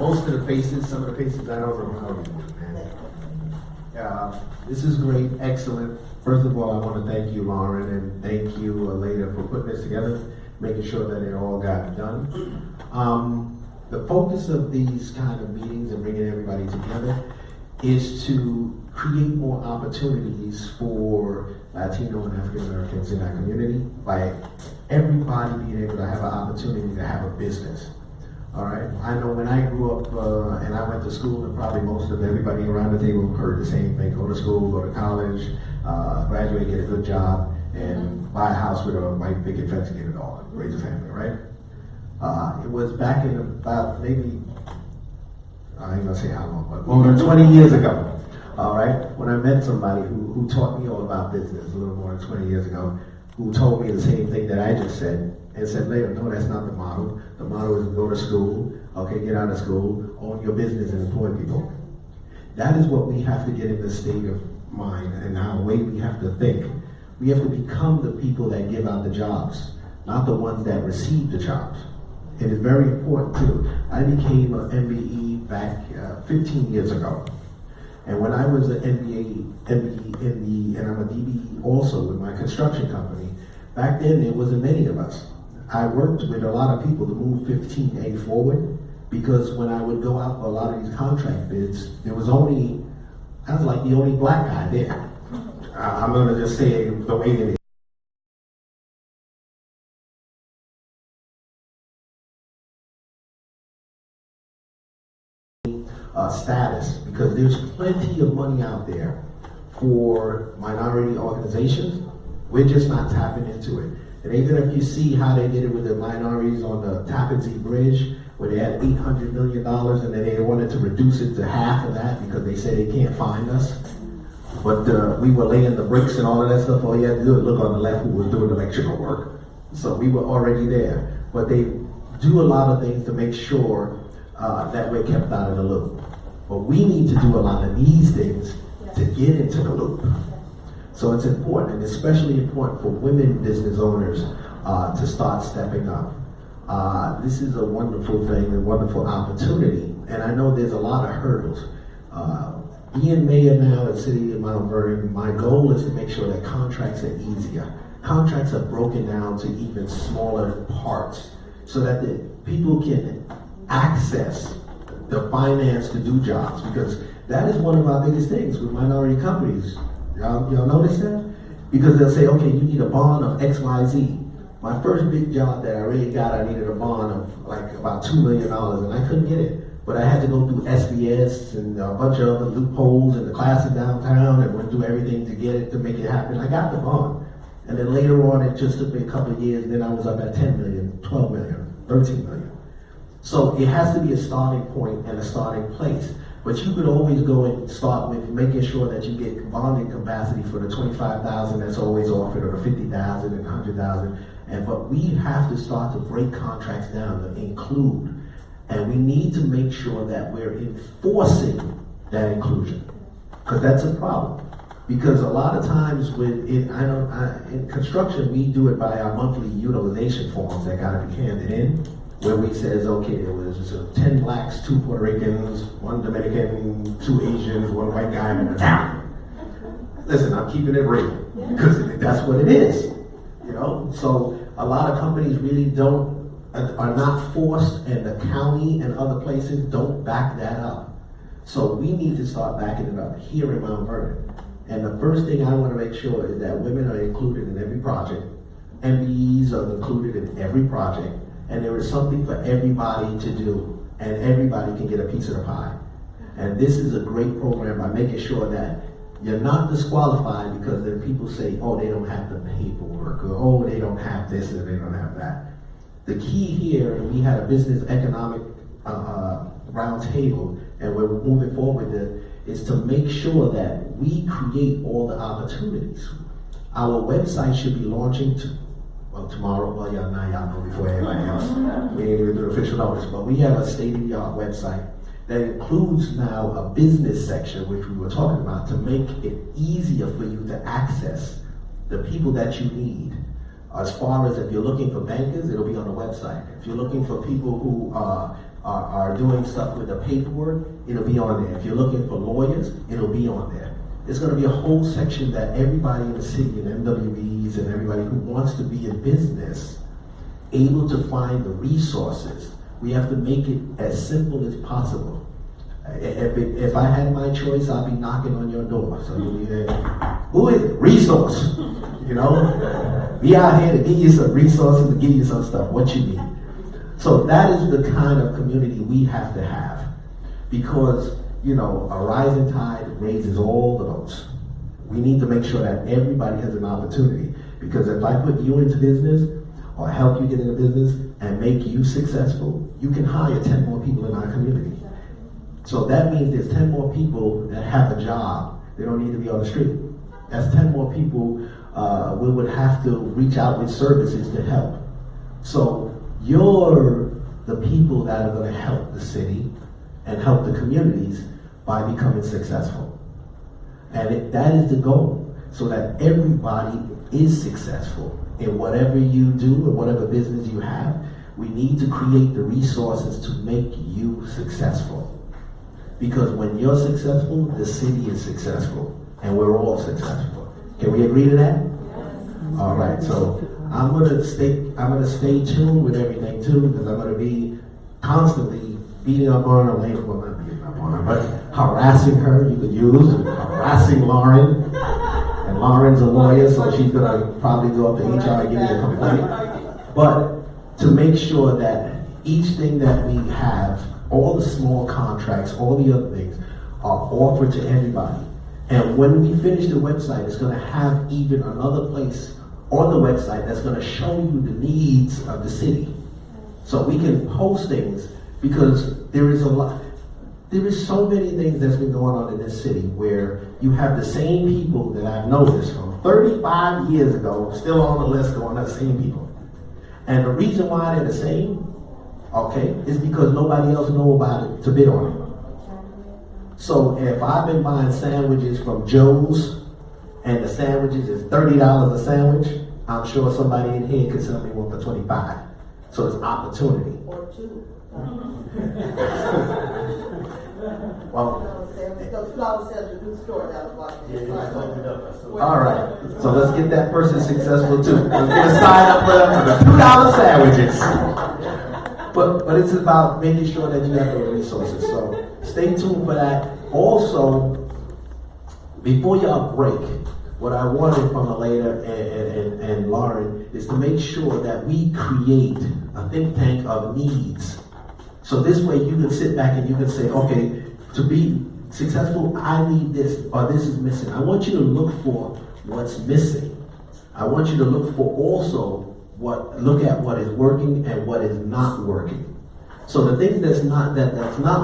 most of the faces, some of the faces I don't remember, man. This is great, excellent. First of all, I want to thank you, Lauren, and thank you, Leda, for putting this together, making sure that it all got done. The focus of these kind of meetings and bringing everybody together is to create more opportunities for Latino and African Americans in our community by everybody being able to have an opportunity to have a business. All right. I know when I grew up and I went to school, and probably most of everybody around the table heard the same thing: go to school, go to college, graduate, get a good job, and buy a house with a white picket fence and get it all, raise a family, right? It was back in about maybe, I ain't gonna say how long, but more than 20 years ago. All right, when I met somebody who taught me all about business a little more than 20 years ago, who told me the same thing that I just said, and said later, no, that's not the model. The model is go to school, okay, get out of school, own your business and employ people. That is what we have to get in the state of mind and our way we have to think. We have to become the people that give out the jobs, not the ones that receive the jobs. It is very important too. I became an MBE back 15 years ago. And when I was an MBE and I'm a DBE also with my construction company, back then there wasn't many of us. I worked with a lot of people to move 15A forward, because when I would go out for a lot of these contract bids, I was like the only black guy there. I'm gonna just say the way it is. Status, because there's plenty of money out there for minority organizations. We're just not tapping into it. And even if you see how they did it with the minorities on the Tappan Zee Bridge, where they had $800 million and then they wanted to reduce it to half of that because they said they can't find us. But we were laying the bricks and all of that stuff. All you had to do is look on the left who was doing electrical work. So we were already there. But they do a lot of things to make sure that we're kept out of the loop. But we need to do a lot of these things to get into the loop. So it's important, and especially important for women business owners to start stepping up. This is a wonderful thing, a wonderful opportunity, and I know there's a lot of hurdles. Being mayor now at City of Mount Vernon, my goal is to make sure that contracts are easier. Contracts are broken down to even smaller parts so that the people can access the finance to do jobs, because that is one of our biggest things with minority companies. Y'all notice that? Because they'll say, okay, you need a bond of XYZ. My first big job that I really got, I needed a bond of like about $2 million, and I couldn't get it. But I had to go through SBS and a bunch of other loopholes in the classic downtown and went through everything to get it, to make it happen. I got the bond. And then later on, it just took me a couple of years, and then I was up at 10 million, 12 million, 13 million. So it has to be a starting point and a starting place. But you could always go and start with making sure that you get bonding capacity for the 25,000 that's always offered, or the 50,000 and 100,000. But we have to start to break contracts down to include, and we need to make sure that we're enforcing that inclusion, because that's a problem. Because a lot of times in construction, we do it by our monthly utilization forms that got to be handed in, where we says, okay, there was 10 blacks, 2 Puerto Ricans, 1 Dominican, 2 Asians, 1 white guy, and an Italian. Listen, I'm keeping it real, because that's what it is, you know? So a lot of companies really are not forced, and the county and other places don't back that up. So we need to start backing it up here in Mount Vernon. And the first thing I want to make sure is that women are included in every project. MBEs are included in every project. And there is something for everybody to do, and everybody can get a piece of the pie. And this is a great program by making sure that you're not disqualified because then people say, oh, they don't have the paperwork, or oh, they don't have this and they don't have that. The key here, and we had a business economic round table, and we're moving forward with it, is to make sure that we create all the opportunities. Our website should be launching tomorrow. Well, y'all know before everybody else. We ain't even do the official notice, but we have a state-of-the-art website that includes now a business section, which we were talking about, to make it easier for you to access the people that you need. As far as if you're looking for bankers, it'll be on the website. If you're looking for people who are doing stuff with the paperwork, it'll be on there. If you're looking for lawyers, it'll be on there. There's going to be a whole section that everybody in the city and MWBs and everybody who wants to be in business able to find the resources. We have to make it as simple as possible. If I had my choice, I'd be knocking on your door. So you'll be there. Who is it? Resource. You know, be out here to give you some resources, to give you some stuff, what you need. So that is the kind of community we have to have, because you know, a rising tide raises all the boats. We need to make sure that everybody has an opportunity, because if I put you into business or help you get into business and make you successful, you can hire 10 more people in our community. So that means there's 10 more people that have a job. They don't need to be on the street. That's 10 more people we would have to reach out with services to help. So you're the people that are going to help the city and help the communities by becoming successful. And that is the goal, so that everybody is successful in whatever you do or whatever business you have. We need to create the resources to make you successful. Because when you're successful, the city is successful, and we're all successful. Can we agree to that? Yes. All right, so I'm gonna stay tuned with everything too, because I'm gonna be constantly beating up on her, well, not beating up on her, but harassing her. You could use harassing Lauren, and Lauren's a lawyer, so she's gonna probably go up to HR and give me a complaint. But to make sure that each thing that we have, all the small contracts, all the other things, are offered to everybody. And when we finish the website, it's going to have even another place on the website that's going to show you the needs of the city. So we can post things, because there is so many things that's been going on in this city where you have the same people that I've noticed from 35 years ago, still on the list, going to the same people. And the reason why they're the same, okay, is because nobody else know about it to bid on it. So if I've been buying sandwiches from Joe's and the sandwiches is $30 a sandwich, I'm sure somebody in here could sell me one for $25. So it's opportunity. Or two. Well, all right, so let's get that person successful too. Let's get a sign up for the $2 sandwiches. But it's about making sure that you have the resources. So stay tuned for that. Also, before y'all break, what I wanted from Aleda and Lauren is to make sure that we create a think tank of needs. So this way you can sit back and you can say, okay, to be successful, I need this, or this is missing. I want you to look for what's missing. I want you to look for also look at what is working and what is not working. So the thing that's not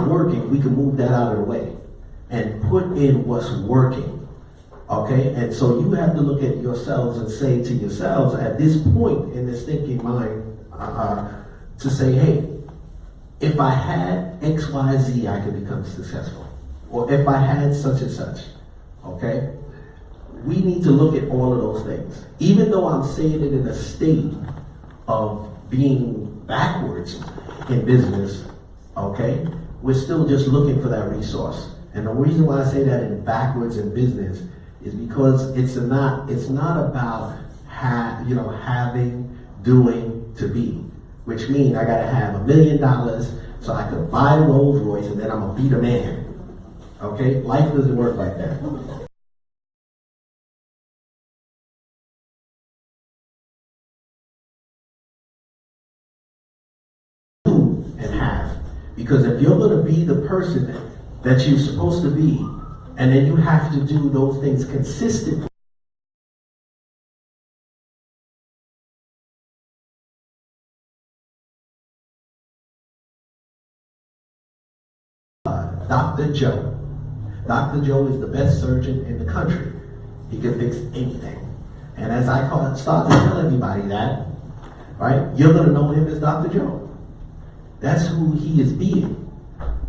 working, we can move that out of the way and put in what's working. Okay? And so you have to look at yourselves and say to yourselves at this point in this thinking mind, to say, hey, if I had X, Y, Z, I could become successful. Or if I had such and such. Okay? We need to look at all of those things. Even though I'm saying it in a state of being backwards in business, okay, we're still just looking for that resource. And the reason why I say that in backwards in business is because it's not about having, doing, to be. Which means I gotta have $1 million so I could buy a Rolls Royce and then I'm gonna be the man. Okay? Life doesn't work like that. And have. Because if you're going to be the person that you're supposed to be, and then you have to do those things consistently, Dr. Joe. Dr. Joe is the best surgeon in the country. He can fix anything. And as I start to tell everybody that, right, you're going to know him as Dr. Joe. That's who he is being.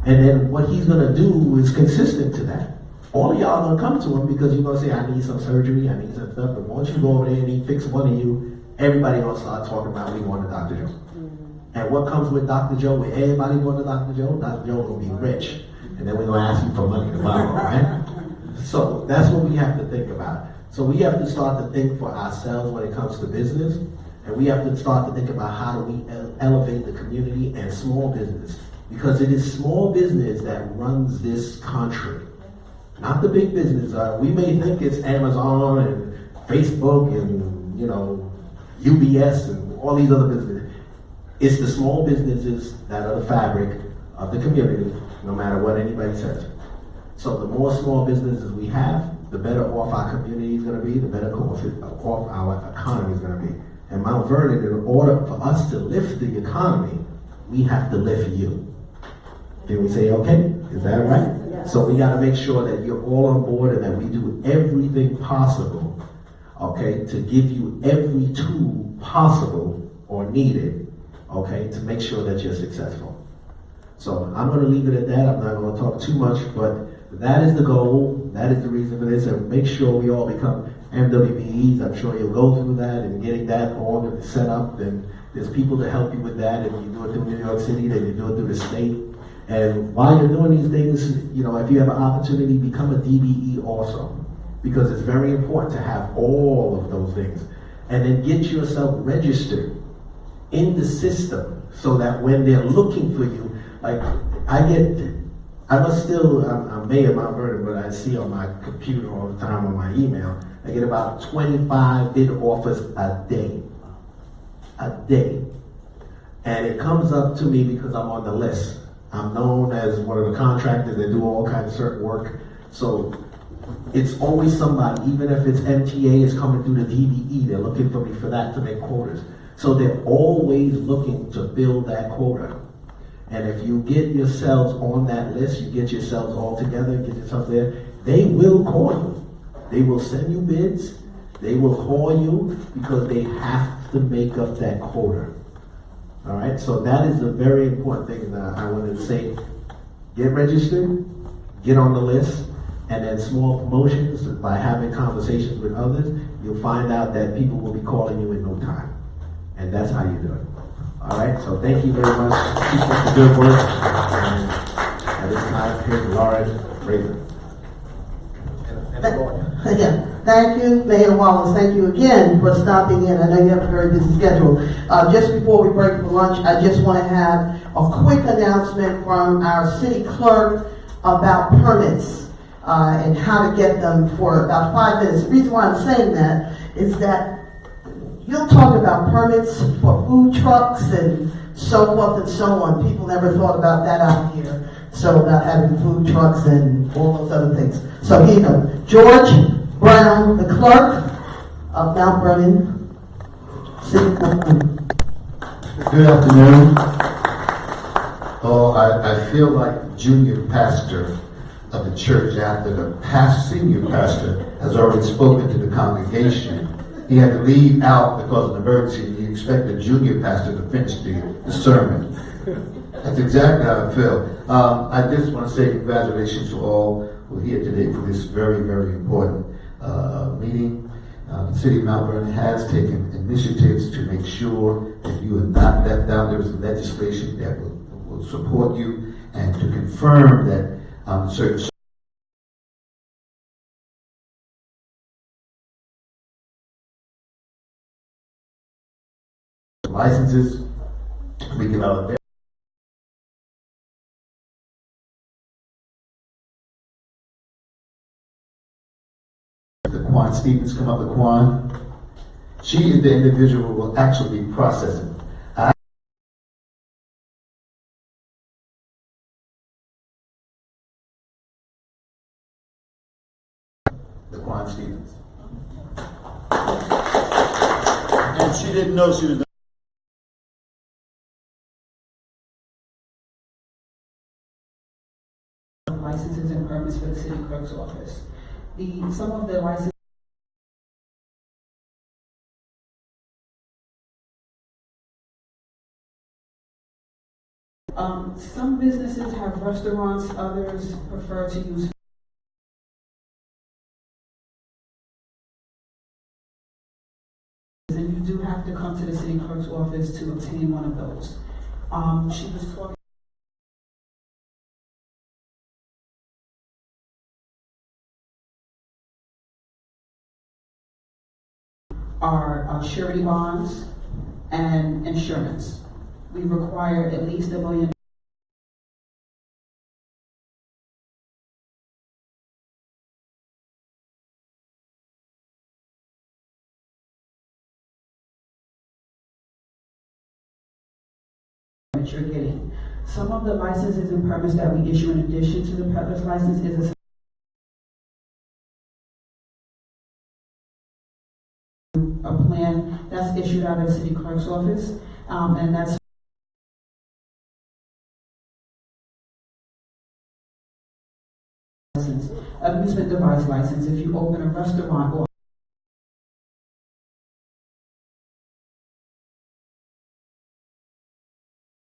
And then what he's going to do is consistent to that. All of y'all are going to come to him because you're going to say, I need some surgery, I need some stuff. But once you go over there and he fix one of you, everybody going to start talking about we want a Dr. Joe. Mm-hmm. And what comes with Dr. Joe? With everybody going to Dr. Joe? Dr. Joe gonna be rich, and then we're gonna ask you for money tomorrow, right? So that's what we have to think about. So we have to start to think for ourselves when it comes to business, and we have to start to think about how do we elevate the community and small business, because it is small business that runs this country, not the big business. We may think it's Amazon and Facebook and UBS and all these other businesses. It's the small businesses that are the fabric of the community, no matter what anybody says. So the more small businesses we have, the better off our community is going to be, the better off our economy is going to be. And Mount Vernon, in order for us to lift the economy, we have to lift you. Can we say okay? Is that right? Yes. So we got to make sure that you're all on board and that we do everything possible, okay, to give you every tool possible or needed, okay, to make sure that you're successful. So I'm going to leave it at that. I'm not going to talk too much, but that is the goal. That is the reason for this, and make sure we all become MWBEs. I'm sure you'll go through that and getting that all set up. And there's people to help you with that. If you do it through New York City, then you do it through the state. And while you're doing these things, if you have an opportunity, become a DBE also, because it's very important to have all of those things. And then get yourself registered in the system so that when they're looking for you, like I'm mayor of Mount Vernon, but I see on my computer all the time on my email, I get about 25 bid offers a day. A day. And it comes up to me because I'm on the list. I'm known as one of the contractors that do all kinds of certain work. So it's always somebody, even if it's MTA is coming through the DBE, they're looking for me for that to make quotas. So they're always looking to build that quota. And if you get yourselves on that list, you get yourselves all together, get yourself there, they will call you. They will send you bids. They will call you because they have to make up that quota. All right, so that is a very important thing that I wanted to say. Get registered, get on the list, and then small promotions by having conversations with others, you'll find out that people will be calling you in no time. And that's how you do it. All right, so thank you very much. Keep up the good work. And at this time, here's Lauren Raven. Yeah. Thank you, Mayor Wallace. Thank you again for stopping in. I know you have a very busy schedule. Just before we break for lunch, I just want to have a quick announcement from our city clerk about permits and how to get them for about 5 minutes. The reason why I'm saying that is that you'll talk about permits for food trucks and so forth and so on. People never thought about that out here. So about having food trucks and all those other things. So here you go. George Brown, the clerk of Mount Vernon City of Mount Vernon. Good afternoon. Oh, I feel like junior pastor of the church after the senior pastor has already spoken to the congregation. He had to leave out because of an emergency. You expect the junior pastor to finish the sermon. That's exactly how I feel. I just want to say congratulations to all who are here today for this very, very important meeting. The city of Mount Vernon has taken initiatives to make sure that you are not left out. There is legislation that will support you and to confirm that certain licenses we give out. The Quan Stevens come up, the Quan. She is the individual who will actually be processing. The Quan Stevens. And she didn't know she was licenses and permits for the city clerk's office. Some of the licenses some businesses have restaurants, others prefer to use and you do have to come to the city clerk's office to obtain one of those. She was talking our surety bonds and insurance. We require at least $1 million that you're getting. Some of the licenses and permits that we issue in addition to the peddler's license is a plan that's issued out of the city clerk's office, and that's license, amusement device license. If you open a restaurant or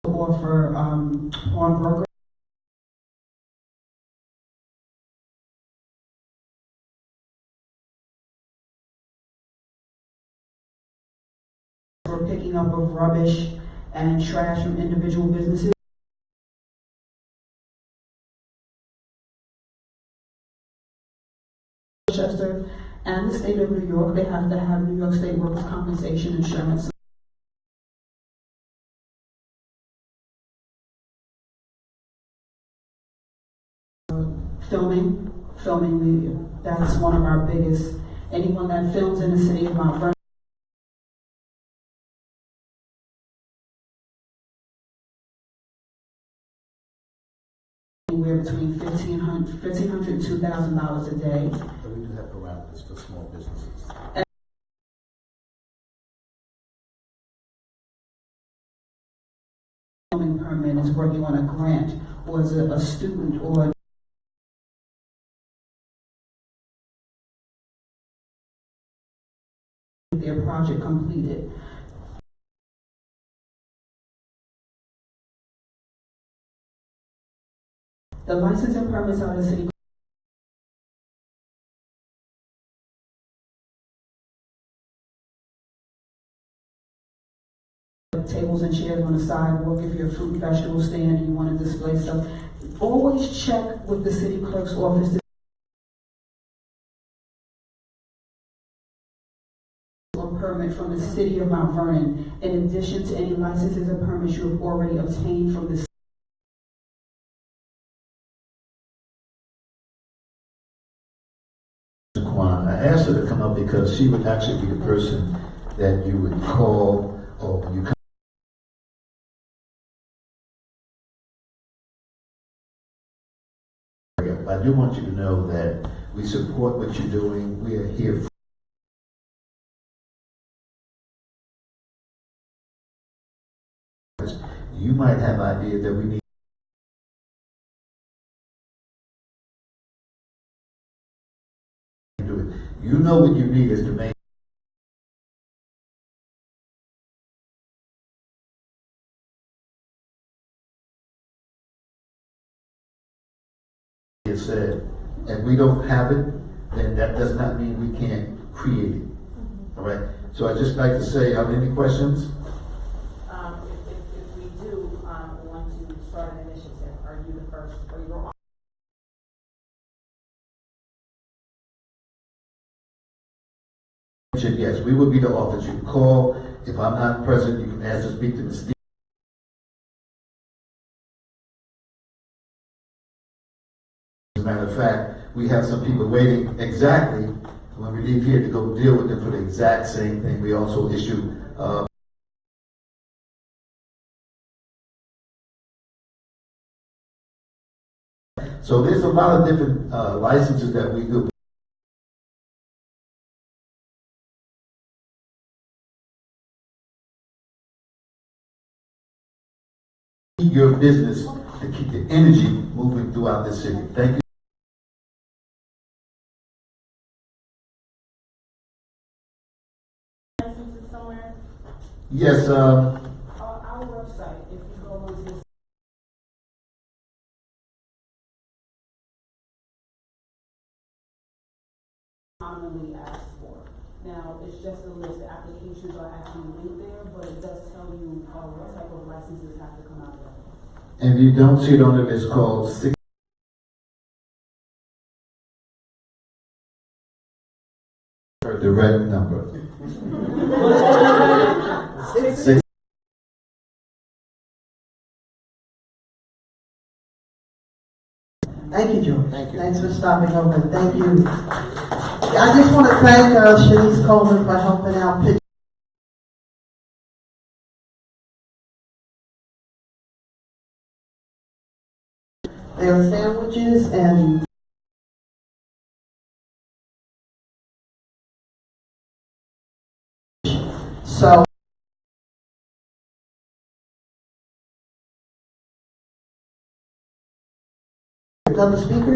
offer pawnbroker, for picking up of rubbish and trash from individual businesses. Chester and the state of New York, they have to have New York State workers' compensation insurance. Filming media. That's one of our biggest. Anyone that films in the city of Mount Vernon. Anywhere between $1,500 and $2,000 a day. But we do have parameters for small businesses. Filming permit is working on a grant, or is a student, or their project completed. The license and permits out of the city tables and chairs on the sidewalk. If you're a fruit and vegetable stand and you want to display stuff, always check with the city clerk's office or permit from the city of Mount Vernon, in addition to any licenses and permits you have already obtained from the I asked her to come up because she would actually be the person that you would call, or you come. I do want you to know that we support what you're doing. We are here for you. Might have ideas that we need. You know what you need is to make it said, and we don't have it, then that does not mean we can't create it. All right. So I'd just like to say, are there any questions? If we do want to start an initiative, are you the first, or you're on? Yes, we will be the office. You can call. If I'm not present, you can ask to speak to Ms. Steve. As a matter of fact, we have some people waiting exactly when we leave here to go deal with them for the exact same thing. We also issue so there's a lot of different licenses that we do. Your business to keep the energy moving throughout the city. Thank you. Licenses somewhere? Yes, Our website, if you go onto the commonly asked for. Now, it's just a list, the applications are actually linked there, but it does tell you, what type of licenses have to come out of that. And you don't see it on the list called six. The red number. Six. Thank you, George. Thank you. Thanks for stopping over. Thank you. I just want to thank Shanice Coleman for helping out pitch. Their sandwiches and so another speaker.